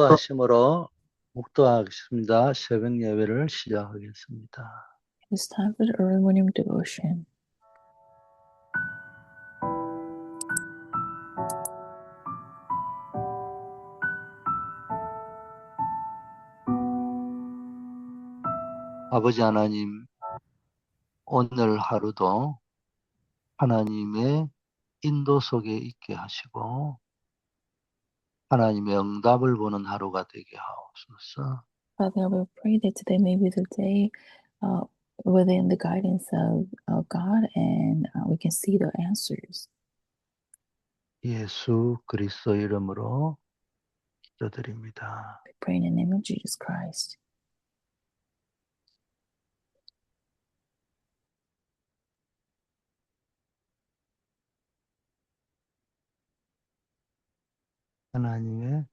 인도하심으로 묵도하겠습니다. 새벽 예배를 시작하겠습니다. It's time for the early morning devotion. 아버지 하나님, 오늘 하루도 하나님의 인도 속에 있게 하시고 하나님의 응답을 보는 하루가 되게 하옵소서. Father, we pray that today may be the day within the guidance of God and we can see the answers. 예수 그리스도 이름으로 기도드립니다. We pray in the name of Jesus Christ. 하나님의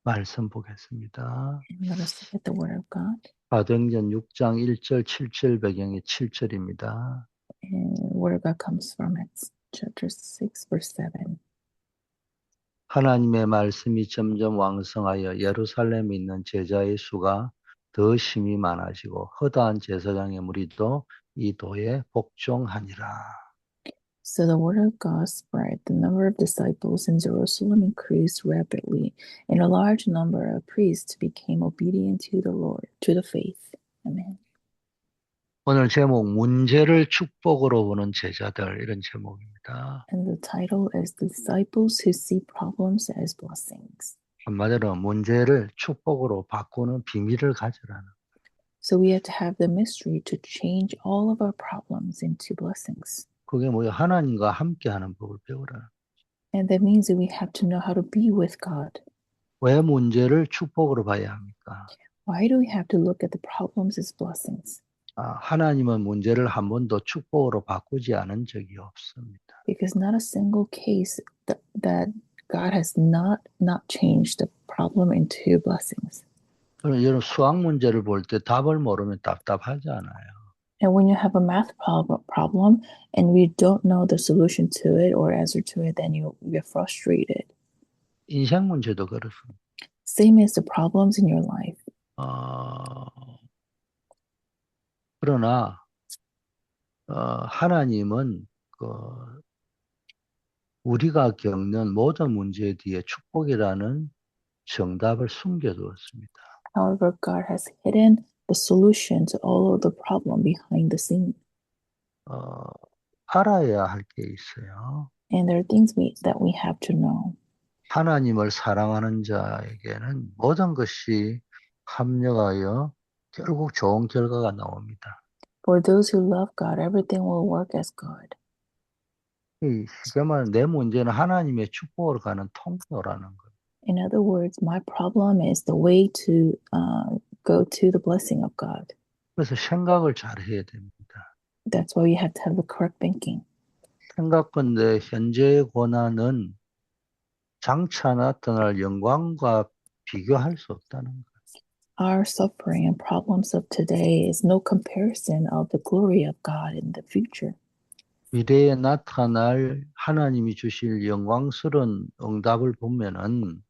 말씀 보겠습니다. And let us look at the Word of God. 사도행전 6장 1절 7절 배경이 7절입니다. And the Word of God comes from Acts chapter 6, verse 7. 하나님의 말씀이 점점 왕성하여 예루살렘에 있는 제자의 수가 더 심히 많아지고 허다한 제사장의 무리도 이 도에 복종하니라. So the Word of God spread. The number of disciples in Jerusalem increased rapidly, and a large number of priests became obedient to the Lord, to the faith. Amen. 오늘 제목 문제를 축복으로 보는 제자들 이런 제목입니다. And the title is The Disciples Who See Problems as Blessings. 한마디로 문제를 축복으로 바꾸는 비밀을 가져라는. So we have to have the mystery to change all of our problems into blessings. 그게 뭐야? 하나님과 함께하는 법을 배우라. And that means that we have to know how to be with God. 왜 문제를 축복으로 봐야 합니까? Why do we have to look at the problems as blessings? 하나님은 문제를 한 번도 축복으로 바꾸지 않은 적이 없습니다. Because not a single case that God has not changed the problem into blessings. 그럼 여러분 수학 문제를 볼 때 답을 모르면 답답하지 않아요. And when you have a math problem and we don't know the solution to it or answer to it, then you get frustrated. 인생 문제도 그렇습니다. Same as the problems in your life. 그러나 하나님은 우리가 겪는 모든 문제 뒤에 축복이라는 정답을 숨겨두었습니다. However, God has hidden the solution to all of the problem behind the scene. 알아야 할 게 있어요. And there are things that we have to know. 하나님을 사랑하는 자에게는 모든 것이 합력하여 결국 좋은 결과가 나옵니다. For those who love God, everything will work as good. 쉽게 말하면 내 문제는 하나님의 축복으로 가는 통로라는 거예요. In other words, my problem is the way to go to the blessing of God. 그래서 생각을 잘 해야 됩니다. That's why you have to have the correct thinking. 생각건데 현재의 고난은 장차 나타날 영광과 비교할 수 없다는 거예요. Our suffering and problems of today is no comparison of the glory of God in the future. 미래에 나타날 하나님이 주실 영광스러운 응답을 보면은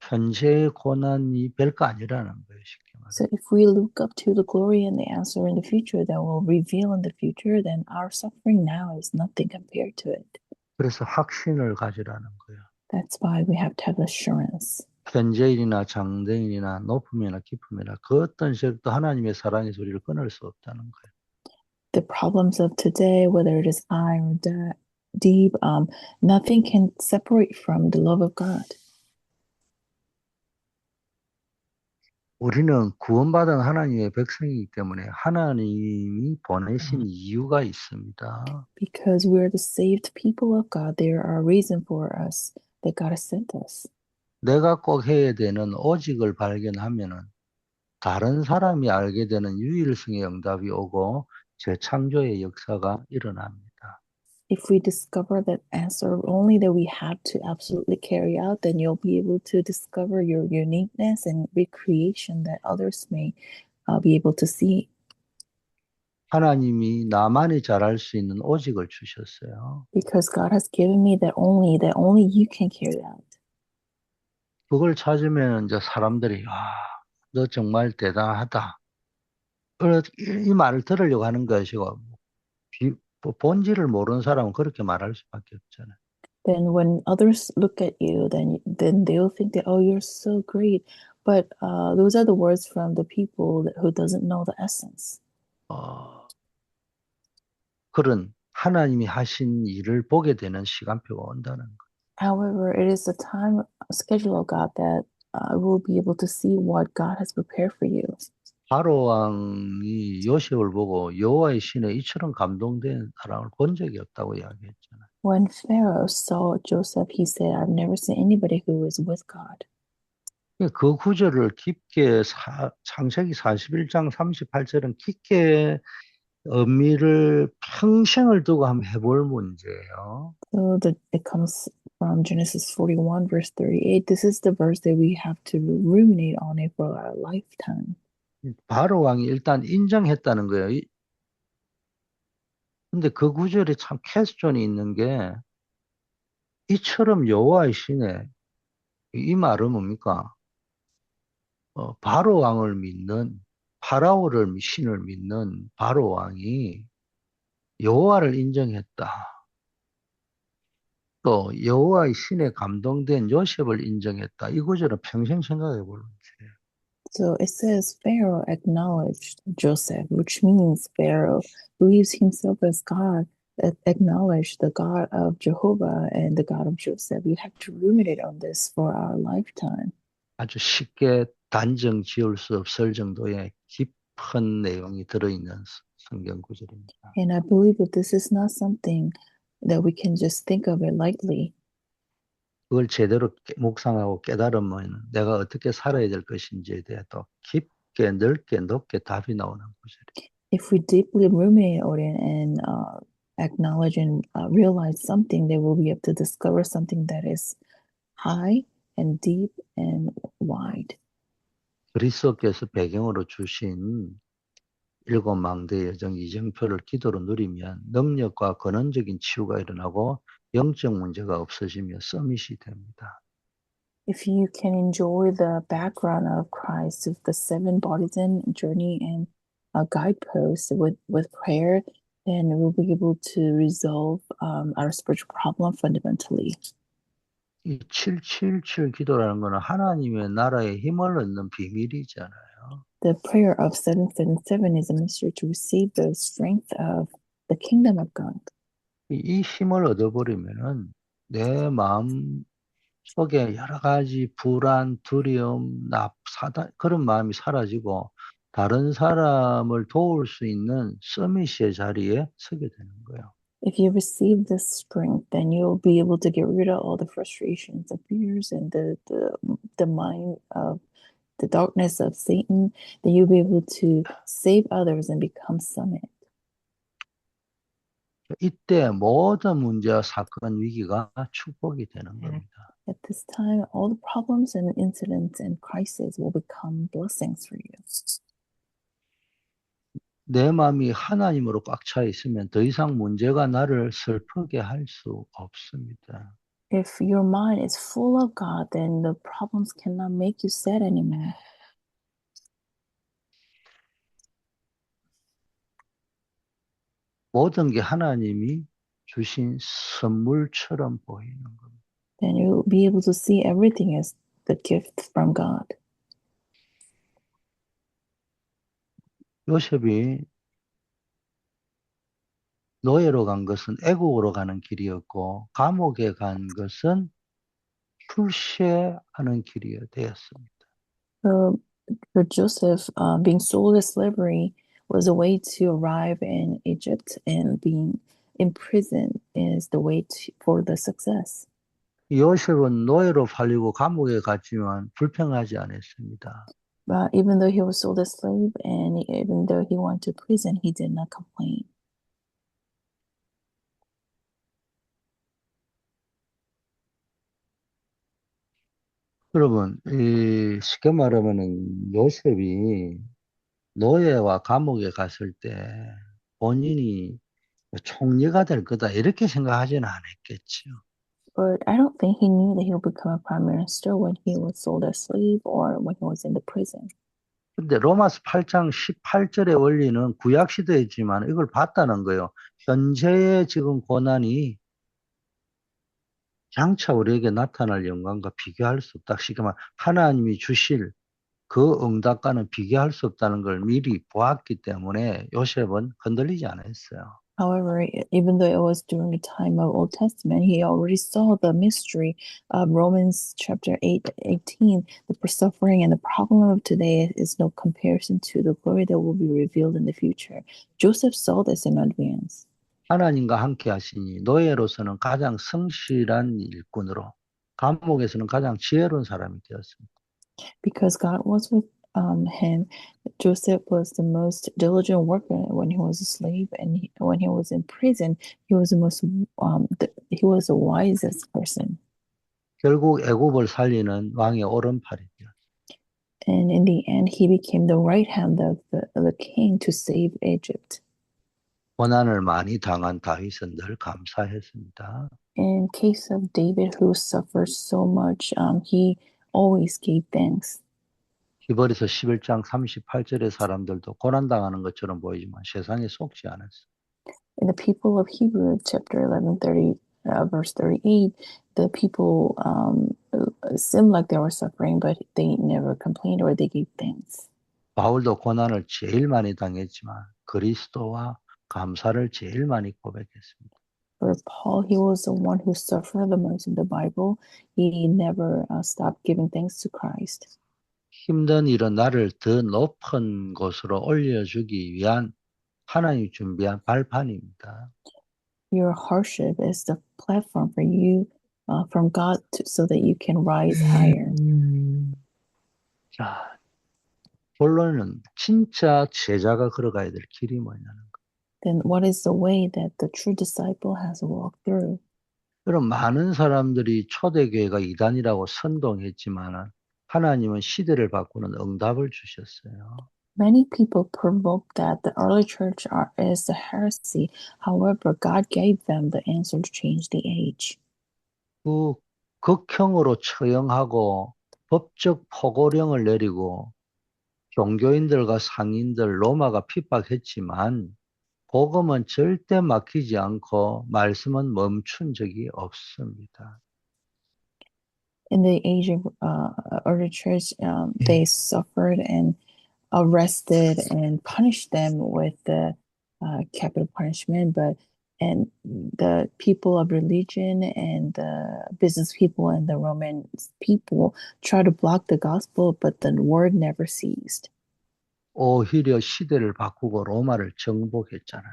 현재의 고난이 별거 아니라는 거예요. 쉽게 말하면. So if we look up to the glory and the answer in the future that will reveal in the future, then our suffering now is nothing compared to it. 그래서 확신을 가지라는 거예요. That's why we have to have assurance. 현재일이나 장래일이나 높음이나 깊음이나 그 어떤 색도 하나님의 사랑에서 우리를 끊을 수 없다는 거예요. The problems of today, whether it is high or deep, nothing can separate from the love of God. 우리는 구원받은 하나님의 백성이기 때문에 하나님이 보내신 이유가 있습니다. Because we are the saved people of God, there are reasons for us that God has sent us. 내가 꼭 해야 되는 오직을 발견하면은 다른 사람이 알게 되는 유일성의 응답이 오고 재창조의 역사가 일어납니다. If we discover that answer only that we have to absolutely carry out, then you'll be able to discover your uniqueness and recreation that others may be able to see. 하나님이 나만이 잘할 수 있는 오직을 주셨어요. Because God has given me that only you can carry out. 그걸 찾으면 이제 사람들이, 너 정말 대단하다. 이 말을 들으려고 하는 것이고, 본질을 모르는 사람은 그렇게 말할 수밖에 없잖아요. Then when others look at you, then they'll think that, oh, you're so great. But those are the words from the people who doesn't know the essence. 어, 그런 하나님이 하신 일을 보게 되는 시간표가 온다는 거. However, it is the time schedule of God that we'll be able to see what God has prepared for you. 바로 왕이 요셉을 보고 여호와의 신에 이처럼 감동된 사람을 본 적이 없다고 이야기했잖아요. When Pharaoh saw Joseph, he said, I've never seen anybody who is with God. 그 구절을 깊게 창세기 41장 38절은 깊게 의미를 평생을 두고 한번 해볼 문제예요. So it comes from Genesis 41, verse 38. This is the verse that we have to ruminate on it for our lifetime. 바로 왕이 일단 인정했다는 거예요. 근데 그 구절에 참 캐스존이 있는 게 이처럼 여호와의 신에 이 말은 뭡니까? 바로 왕을 믿는 파라오를 신을 믿는 바로 왕이 여호와를 인정했다. 또 여호와의 신에 감동된 요셉을 인정했다. 이 구절은 평생 생각해 볼 문제예요. So it says Pharaoh acknowledged Joseph, which means Pharaoh believes himself as God, acknowledged the God of Jehovah and the God of Joseph. We have to ruminate on this for our lifetime. 아주 쉽게 단정 지을 수 없을 정도의 깊은 내용이 들어있는 성경 구절입니다. And I believe that this is not something that we can just think of it lightly. 그걸 제대로 묵상하고 깨달으면 내가 어떻게 살아야 될 것인지에 대해 또 깊게 넓게 높게 답이 나오는 구절이에요. If we deeply ruminate on it and acknowledge and realize something, then we'll be able to discover something that is high and deep and wide. 그리스도께서 배경으로 주신 일곱 망대 여정 이정표를 기도로 누리면 능력과 근원적인 치유가 일어나고 영적 문제가 없어지며 서밋이 됩니다. If you can enjoy the background of Christ, of the seven bodies and journey and a guidepost with prayer, then we'll be able to resolve our spiritual problem fundamentally. 이 777 기도라는 것은 하나님의 나라의 힘을 얻는 비밀이잖아요. The prayer of 777 is a mystery to receive the strength of the kingdom of God. 이 힘을 얻어버리면은 내 마음 속에 여러 가지 불안, 두려움, 사단 그런 마음이 사라지고 다른 사람을 도울 수 있는 서밋의 자리에 서게 되는 거예요. If you receive this strength, then you'll be able to get rid of all the frustrations, the fears, and the mind of the darkness of Satan. Then you'll be able to save others and become summit. 이때 모든 문제와 사건, 위기가 축복이 되는 겁니다. At this time, all the problems and incidents and crises will become blessings for you. 내 마음이 하나님으로 꽉 차 있으면 더 이상 문제가 나를 슬프게 할 수 없습니다. If your mind is full of God, then the problems cannot make you sad anymore. 모든 게 하나님이 주신 선물처럼 보이는 겁니다. Then you'll be able to see everything as the gift from God. 요셉이 노예로 간 것은 애국으로 가는 길이었고 감옥에 간 것은 출세하는 길이 되었습니다. So for Joseph, being sold as slavery was a way to arrive in Egypt, and being imprisoned is the way for the success. 요셉은 노예로 팔리고 감옥에 갔지만 불평하지 않았습니다. But even though he was sold as slave and even though he went to prison, he did not complain. 여러분, 쉽게 말하면은 요셉이 노예와 감옥에 갔을 때 본인이 총리가 될 거다 이렇게 생각하지는 않았겠죠. But I don't think he knew that he would become a prime minister when he was sold as slave or when he was in the prison. 근데 로마서 8장 18절의 원리는 구약 시대였지만 이걸 봤다는 거예요. 현재의 지금 고난이 장차 우리에게 나타날 영광과 비교할 수 없다. 쉽게 말하면 하나님이 주실 그 응답과는 비교할 수 없다는 걸 미리 보았기 때문에 요셉은 흔들리지 않았어요. However, even though it was during the time of Old Testament, he already saw the mystery of Romans chapter 8:18. The suffering and the problem of today is no comparison to the glory that will be revealed in the future. Joseph saw this in advance. 하나님과 함께 하시니 노예로서는 가장 성실한 일꾼으로 감옥에서는 가장 지혜로운 사람이 되었습니다. Because God was with him, Joseph was the most diligent worker when he was a slave, and when he was in prison, he was he was the wisest person. 결국 애굽을 살리는 왕의 오른팔이 되었습니다. And in the end, he became the right hand of the king to save Egypt. 고난을 많이 당한 다윗은 늘 감사했습니다. In case of David, who suffered so much, he always gave thanks. 히브리서 11장 38절의 사람들도 고난당하는 것처럼 보이지만 세상에 속지 않았어요. In the people of Hebrew, chapter 11, verse 38, the people seemed like they were suffering, but they never complained or they gave thanks. 바울도 고난을 제일 많이 당했지만 그리스도와 감사를 제일 많이 고백했습니다. For Paul, he was the one who suffered the most in the Bible. He never stopped giving thanks to Christ. 힘든 일은 나를 더 높은 곳으로 올려주기 위한 하나님이 준비한 발판입니다. Your hardship is the platform for you from God so that you can rise higher. 자, 본론은 진짜 제자가 걸어가야 될 길이 뭐냐는 거. Then what is the way that the true disciple has walked through? 그럼 많은 사람들이 초대교회가 이단이라고 선동했지만 하나님은 시대를 바꾸는 응답을 주셨어요. Many people provoked that the early church is a heresy. However, God gave them the answer to change the age. 그 극형으로 처형하고 법적 포고령을 내리고 종교인들과 상인들 로마가 핍박했지만 복음은 절대 막히지 않고 말씀은 멈춘 적이 없습니다. In the age of early church, they suffered and arrested and punished them with the capital punishment, and the people of religion and the business people and the Roman people tried to block the gospel, but the word never ceased. 오히려 시대를 바꾸고 로마를 정복했잖아요.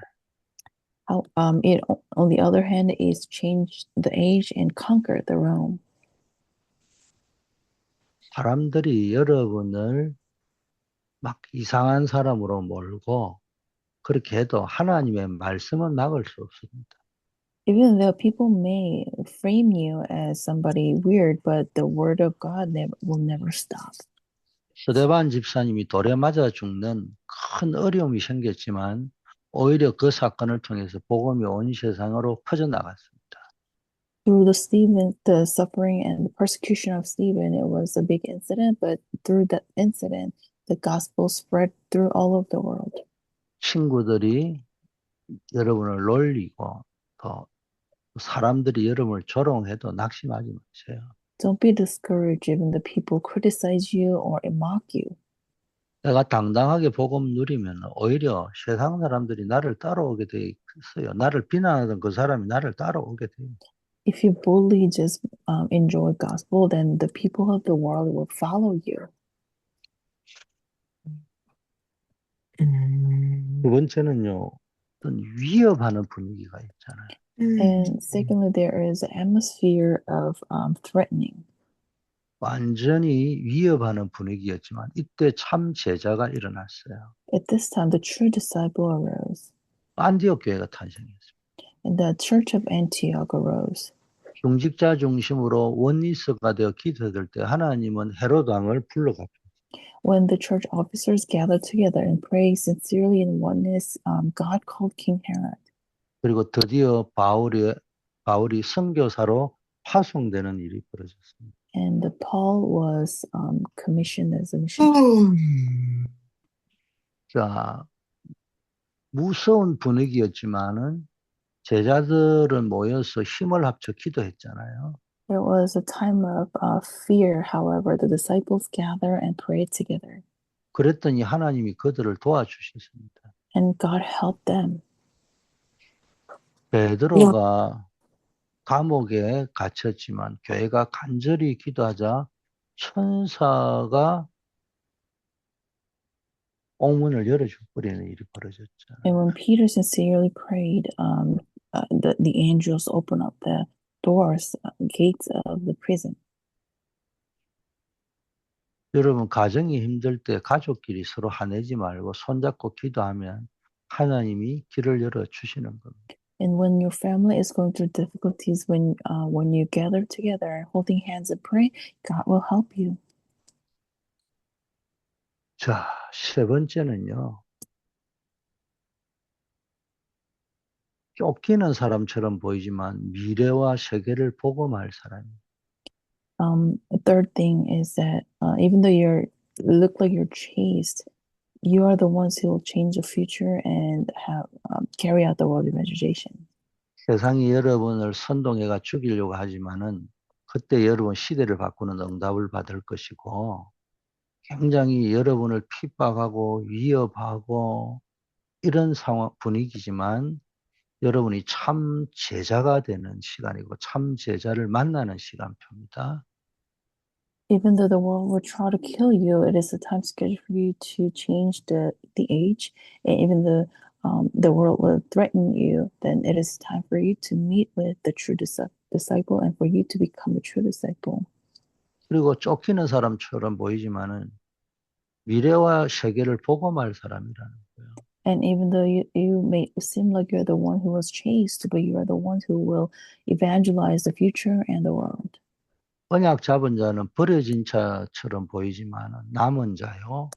It, on the other hand, is changed the age and conquered the Rome. 사람들이 여러분을 막 이상한 사람으로 몰고 그렇게 해도 하나님의 말씀은 막을 수 없습니다. Even though people may frame you as somebody weird, but the word of God will never stop. 스데반 집사님이 돌에 맞아 죽는 큰 어려움이 생겼지만 오히려 그 사건을 통해서 복음이 온 세상으로 퍼져나갔습니다. Through the suffering and the persecution of Stephen, it was a big incident, but through that incident, the gospel spread through all of the world. 친구들이 여러분을 놀리고 또 사람들이 여러분을 조롱해도 낙심하지 마세요. Don't be discouraged even the people criticize you or mock you. 내가 당당하게 복음 누리면 오히려 세상 사람들이 나를 따라오게 돼 있어요. 나를 비난하던 그 사람이 나를 따라오게 돼요. If you boldly just enjoy gospel, then the people of the world will follow you. 두 번째는요, 어떤 위협하는 분위기가 있잖아요. And secondly, there is an atmosphere of threatening. 완전히 위협하는 분위기였지만 이때 참 제자가 일어났어요. At this time, the true disciple arose, 안디옥 교회가 탄생했습니다. and the church of Antioch arose. 중직자 중심으로 원리스가 되어 기도될 때 하나님은 헤롯 왕을 불러갑니다. When the church officers gathered together and prayed sincerely in oneness, God called King Herod. 그리고 드디어 바울이 선교사로 파송되는 일이 벌어졌습니다. And Paul was commissioned as a missionary. 자, 무서운 분위기였지만은 제자들은 모여서 힘을 합쳐 기도했잖아요. There was a time of fear, however, the disciples gathered and prayed together, 그랬더니 하나님이 그들을 도와주셨습니다. and God helped them. 베드로가 감옥에 갇혔지만 교회가 간절히 기도하자 천사가 옥문을 열어줘버리는 일이 벌어졌잖아요. And when Peter sincerely prayed, the angels opened up the doors, gates of the prison. 여러분 가정이 힘들 때 가족끼리 서로 화내지 말고 손잡고 기도하면 하나님이 길을 열어 주시는 겁니다. And when your family is going through difficulties, when you gather together, holding hands and pray, God will help you. 자, 세 번째는요. 쫓기는 사람처럼 보이지만 미래와 세계를 복음할 사람입니다. A third thing is that even though you look like you're chased, you are the ones who will change the future and have carry out the world evangelization. 세상이 여러분을 선동해가 죽이려고 하지만은 그때 여러분 시대를 바꾸는 응답을 받을 것이고 굉장히 여러분을 핍박하고 위협하고 이런 상황 분위기지만 여러분이 참 제자가 되는 시간이고 참 제자를 만나는 시간표입니다. Even though the world will try to kill you, it is a time schedule for you to change the age. And even the world will threaten you, then it is time for you to meet with the true disciple and for you to become a true disciple. 그리고 쫓기는 사람처럼 보이지만은 미래와 세계를 복음할 사람이라는 거예요. And even though you may seem like you're the one who was chased, but you are the ones who will evangelize the future and the world. 언약 잡은 자는 버려진 자처럼 보이지만은 남은 자요.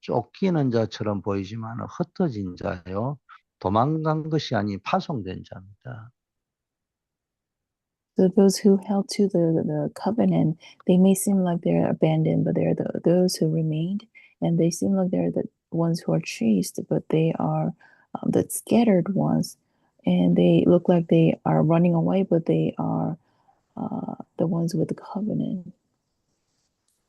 쫓기는 자처럼 보이지만은 흩어진 자요. 도망간 것이 아닌 파송된 자입니다. So those who held to the covenant, they may seem like they're abandoned, but they're those who remained, and they seem like they're the ones who are chased, but they are the scattered ones, and they look like they are running away, but they are the ones with the covenant.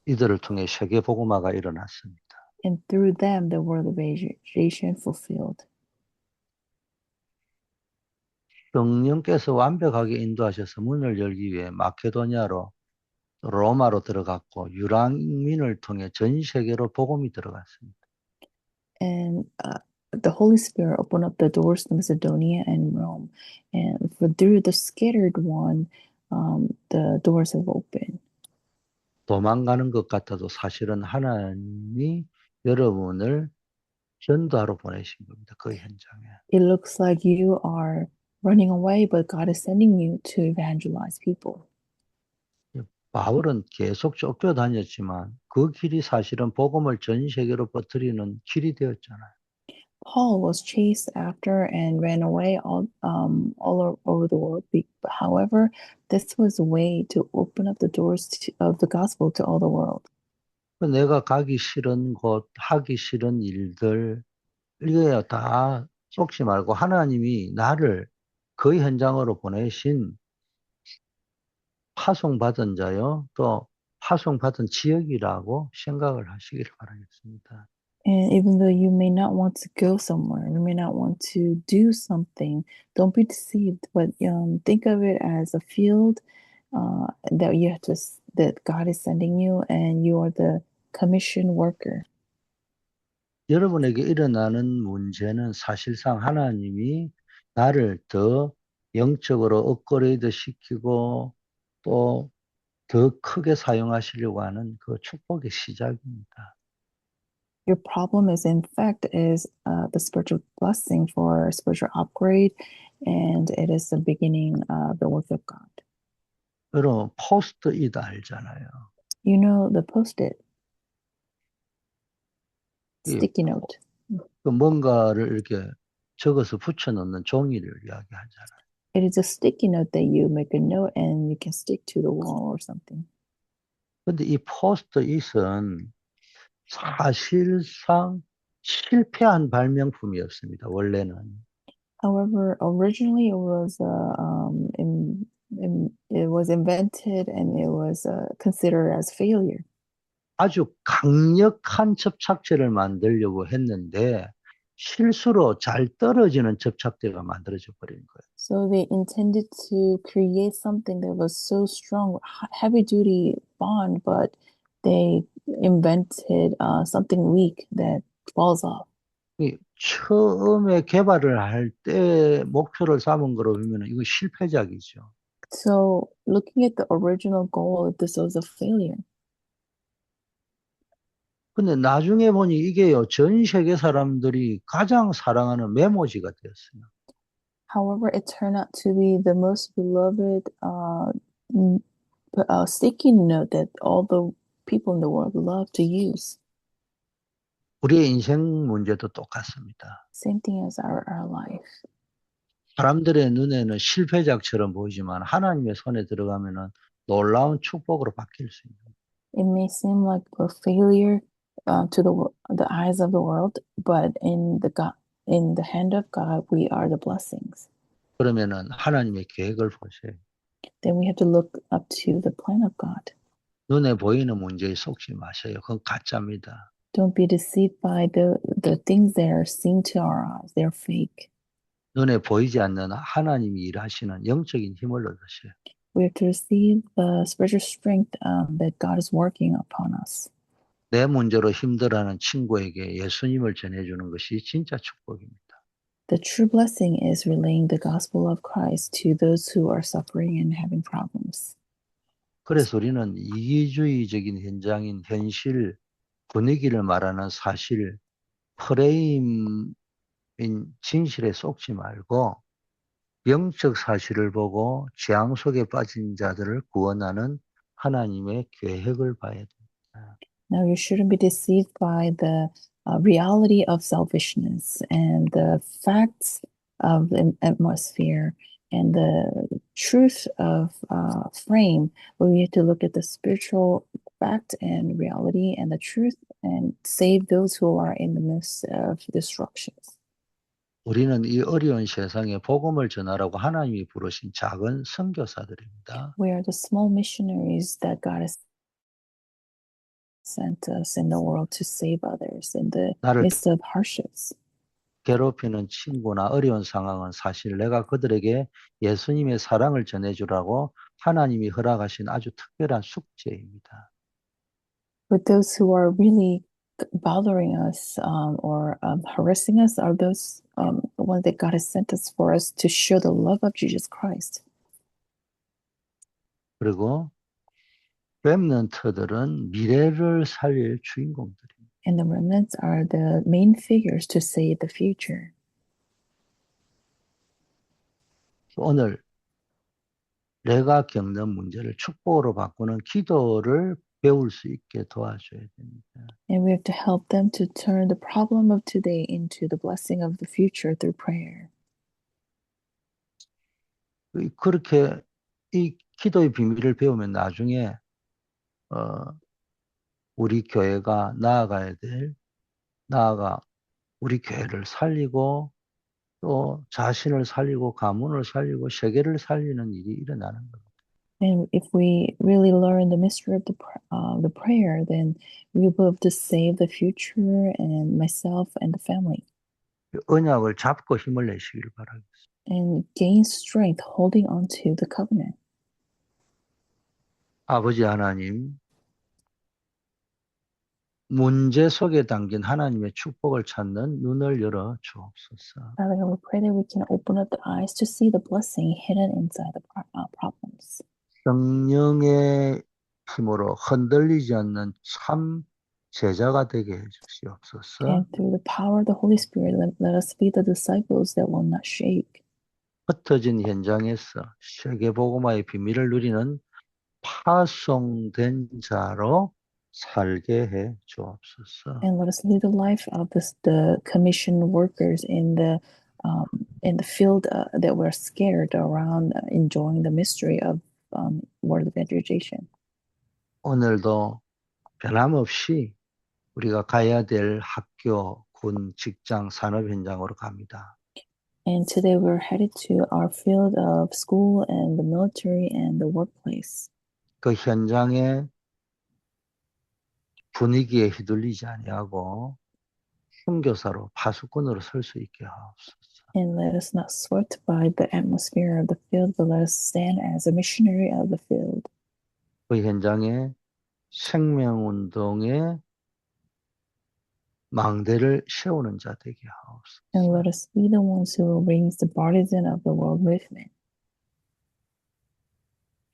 이들을 통해 세계 복음화가 일어났습니다. And through them, the world evangelization fulfilled. 성령께서 완벽하게 인도하셔서 문을 열기 위해 마케도니아로 로마로 들어갔고 유랑민을 통해 전 세계로 복음이 들어갔습니다. And the Holy Spirit opened up the doors to Macedonia and Rome, and through the scattered one, the doors have opened. 도망가는 것 같아도 사실은 하나님이 여러분을 전도하러 보내신 겁니다. 그 현장에. It looks like you are running away, but God is sending you to evangelize people. 바울은 계속 쫓겨다녔지만 그 길이 사실은 복음을 전 세계로 퍼뜨리는 길이 되었잖아요. Paul was chased after and ran away all over the world. However, this was a way to open up the doors of the gospel to all the world. 내가 가기 싫은 곳, 하기 싫은 일들, 이거야 다 속지 말고 하나님이 나를 그 현장으로 보내신 파송받은 자요, 또 파송받은 지역이라고 생각을 하시기를 바라겠습니다. And even though you may not want to go somewhere, you may not want to do something, don't be deceived, but think of it as a field that you have to, that God is sending you, and you are the commission worker. 여러분에게 일어나는 문제는 사실상 하나님이 나를 더 영적으로 업그레이드 시키고 또 더 크게 사용하시려고 하는 그 축복의 시작입니다. Your problem is, in fact, is the spiritual blessing for spiritual upgrade, and it is the beginning of the work of God. 여러분 포스트잇 알잖아요. You know the post-it, 이 sticky note. 그 뭔가를 이렇게 적어서 붙여놓는 종이를 이야기하잖아요. It is a sticky note that you make a note and you can stick to the wall or something. 근데 이 포스트잇은 사실상 실패한 발명품이었습니다. 원래는. However, originally it was invented and it was considered as failure. 아주 강력한 접착제를 만들려고 했는데 실수로 잘 떨어지는 접착제가 만들어져 버린 거예요. So they intended to create something that was so strong, heavy duty bond, but they invented something weak that falls off. 이 처음에 개발을 할 때 목표를 삼은 거로 보면 이거 실패작이죠. So looking at the original goal, this was a failure. 근데 나중에 보니 이게요, 전 세계 사람들이 가장 사랑하는 메모지가 되었어요. However, it turned out to be the most beloved sticky note that all the people in the world love to use. 우리의 인생 문제도 똑같습니다. Same thing as our life. 사람들의 눈에는 실패작처럼 보이지만 하나님의 손에 들어가면은 놀라운 축복으로 바뀔 수 있는. It may seem like a failure to the eyes of the world, but in the hand of God, we are the blessings. 그러면은 하나님의 계획을 보세요. Then we have to look up to the plan of God. 눈에 보이는 문제에 속지 마세요. 그건 가짜입니다. Don't be deceived by the things that are seen to our eyes. They're fake. 눈에 보이지 않는 하나님이 일하시는 영적인 힘을 얻으세요. We have to receive the spiritual strength that God is working upon us. 내 문제로 힘들어하는 친구에게 예수님을 전해주는 것이 진짜 축복입니다. The true blessing is relaying the gospel of Christ to those who are suffering and having problems. 그래서 우리는 이기주의적인 현장인 현실, 분위기를 말하는 사실, 프레임인 진실에 속지 말고 영적 사실을 보고 재앙 속에 빠진 자들을 구원하는 하나님의 계획을 봐야 됩니다. Now, you shouldn't be deceived by the reality of selfishness and the facts of the atmosphere and the truth of frame, but we have to look at the spiritual fact and reality and the truth and save those who are in the midst of destructions. 우리는 이 어려운 세상에 복음을 전하라고 하나님이 부르신 작은 선교사들입니다. We are the small missionaries that God has sent us in the world to save others in the 나를 midst of hardships. 괴롭히는 친구나 어려운 상황은 사실 내가 그들에게 예수님의 사랑을 전해주라고 하나님이 허락하신 아주 특별한 숙제입니다. But those who are really bothering us or harassing us are those ones that God has sent us for us to show the love of Jesus Christ. 그리고 렘넌트들은 미래를 살릴 주인공들입니다. And the remnants are the main figures to save the future. 오늘 내가 겪는 문제를 축복으로 바꾸는 기도를 배울 수 있게 도와줘야 됩니다. And we have to help them to turn the problem of today into the blessing of the future through prayer. 그렇게 이 기도의 비밀을 배우면 나중에 우리 교회가 나아가 우리 교회를 살리고 또 자신을 살리고 가문을 살리고 세계를 살리는 일이 일어나는 겁니다. And if we really learn the mystery of the prayer, then we will be able to save the future and myself and the family. 언약을 잡고 힘을 내시길 바라겠습니다. And gain strength holding on to the covenant. 아버지 하나님, 문제 속에 담긴 하나님의 축복을 찾는 눈을 열어 주옵소서. Father God, we pray that we can open up the eyes to see the blessing hidden inside the problems. 성령의 힘으로 흔들리지 않는 참 제자가 되게 해 주시옵소서. And through the power of the Holy Spirit, let us be the disciples that will not shake. 흩어진 현장에서 세계복음화의 비밀을 누리는 파송된 자로 살게 해 주옵소서. And let us live the life of the commissioned workers in the in the field that we're scared around enjoying the mystery of world evangelization. 오늘도 변함없이 우리가 가야 될 학교, 군, 직장, 산업 현장으로 갑니다. And today we're headed to our field of school and the military and the workplace. 그 현장의 분위기에 휘둘리지 아니하고 선교사로 파수꾼으로 설 수 있게 하옵소서. And let us not sweat by the atmosphere of the field, but let us stand as a missionary of the field. 그 현장에 생명운동의 망대를 세우는 자 되게 And 하옵소서. let us be the ones who will raise the partisan of the world movement.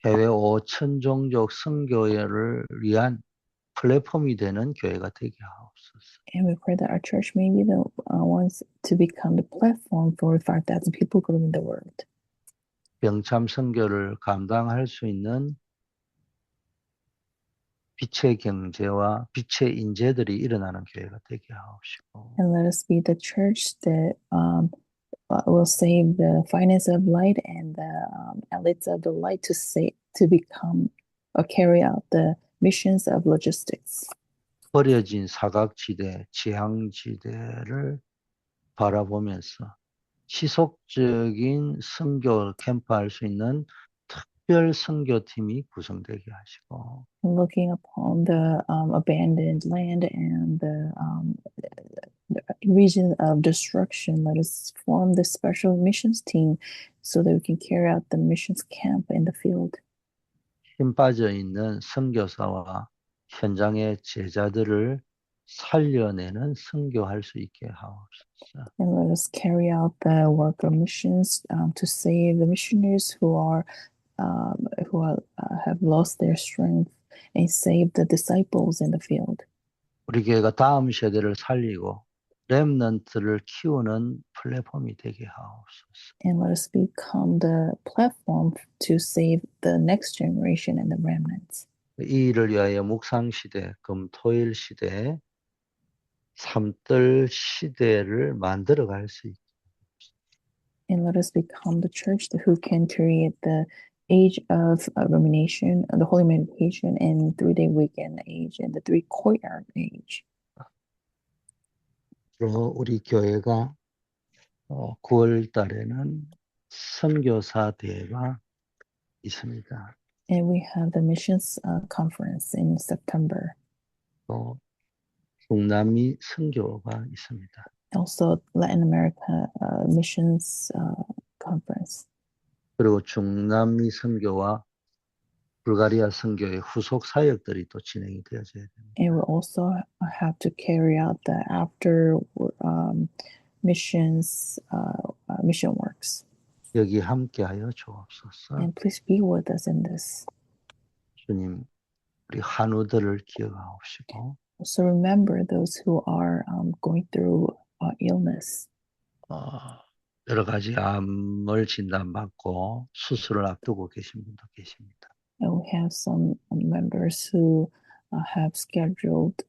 해외 5천 종족 선교회를 위한 플랫폼이 되는 교회가 되게 하옵소서. And we pray that our church may be the ones to become the platform for 5,000 people growing the world. 병참 선교를 감당할 수 있는 빛의 경제와 빛의 인재들이 일어나는 교회가 되게 하옵시고 And let us be the church that will save the finance of light and the elites of the light to become or carry out the missions of logistics. 버려진 사각지대, 지향지대를 바라보면서 지속적인 선교 캠프할 수 있는 특별 선교팀이 구성되게 하시고 Looking upon the abandoned land and the region of destruction, let us form the special missions team so that we can carry out the missions camp in the field. 힘 빠져 있는 선교사와 현장의 제자들을 살려내는 선교할 수 있게 하옵소서. And let us carry out the work of missions to save the missionaries who have lost their strength and save the disciples in the field. 우리 교회가 다음 세대를 살리고 렘넌트를 키우는 플랫폼이 되게 하옵소서. And let us become the platform to save the next generation and the remnants. 이 일을 위하여 묵상 시대, 금토일 시대, 삼들 시대를 만들어갈 수 있게. And let us become the church who can create the age of rumination, the holy meditation, and 3-day weekend age, and the 3 courtyard age. 그리고 우리 교회가 9월 달에는 선교사 대회가 있습니다. And we have the missions conference in September. 또 중남미 선교가 있습니다. Also, Latin America missions conference. 그리고 중남미 선교와 불가리아 선교의 후속 사역들이 또 진행이 되어져야 됩니다. And we also have to carry out the after missions mission works. 여기 함께하여 주옵소서. And please be with us in this. 주님, 우리 한우들을 기억하옵시고 So remember those who are going through illness. 여러 가지 암을 진단받고 수술을 앞두고 계신 분도 계십니다. And we have some members who have scheduled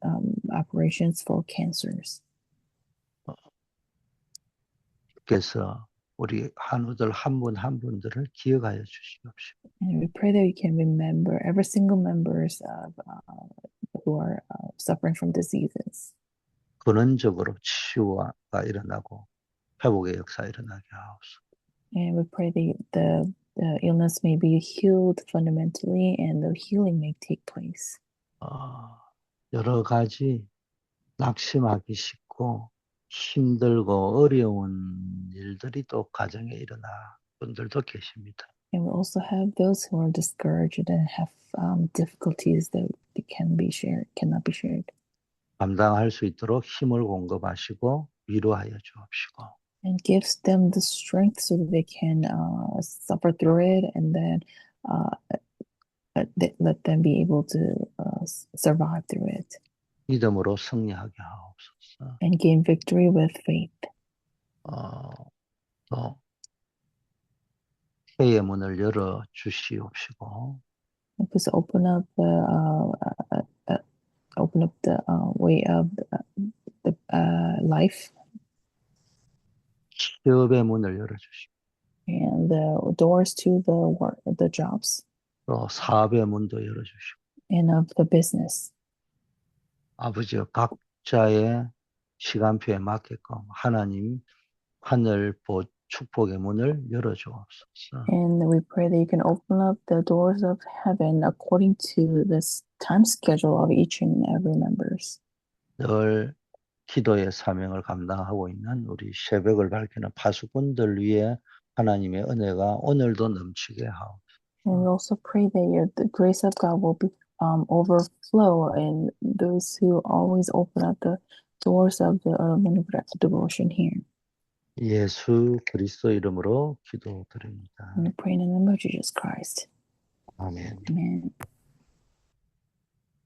operations for cancers. 주께서 우리 한우들 한 분 한 분들을 기억하여 주시옵시고 And we pray that you can remember every single members of who are suffering from diseases. 근원적으로 치유가 일어나고 회복의 역사 일어나게 하옵소서. And we pray that the illness may be healed fundamentally and the healing may take place. 여러 가지 낙심하기 쉽고 힘들고 어려운 일들이 또 가정에 일어나 분들도 계십니다. And we also have those who are discouraged and have difficulties that cannot be shared. 감당할 수 있도록 힘을 공급하시고 위로하여 주옵시고 And gives them the strength so that they can suffer through it, and then let them be able to survive through it. 믿음으로 승리하게 하옵소서. And gain victory with faith. 또 회의 문을 열어 주시옵시고 And please open up the way of the life. 취업의 문을 열어주시고, and the doors to the work, the jobs, 또 사업의 문도 열어주시고, and of the business. 아버지여 각자의 시간표에 맞게끔 하나님 하늘 축복의 문을 열어주옵소서. And we pray that you can open up the doors of heaven according to this time schedule of each and every members. 늘 기도의 사명을 감당하고 있는 우리 새벽을 밝히는 파수꾼들 위해 하나님의 은혜가 오늘도 넘치게 하옵소서. And we also pray that the grace of God will be overflow in those who always open up the doors of the morning devotion here. 예수 그리스도 이름으로 기도드립니다. And we pray in the name of Jesus Christ. 아멘. Amen.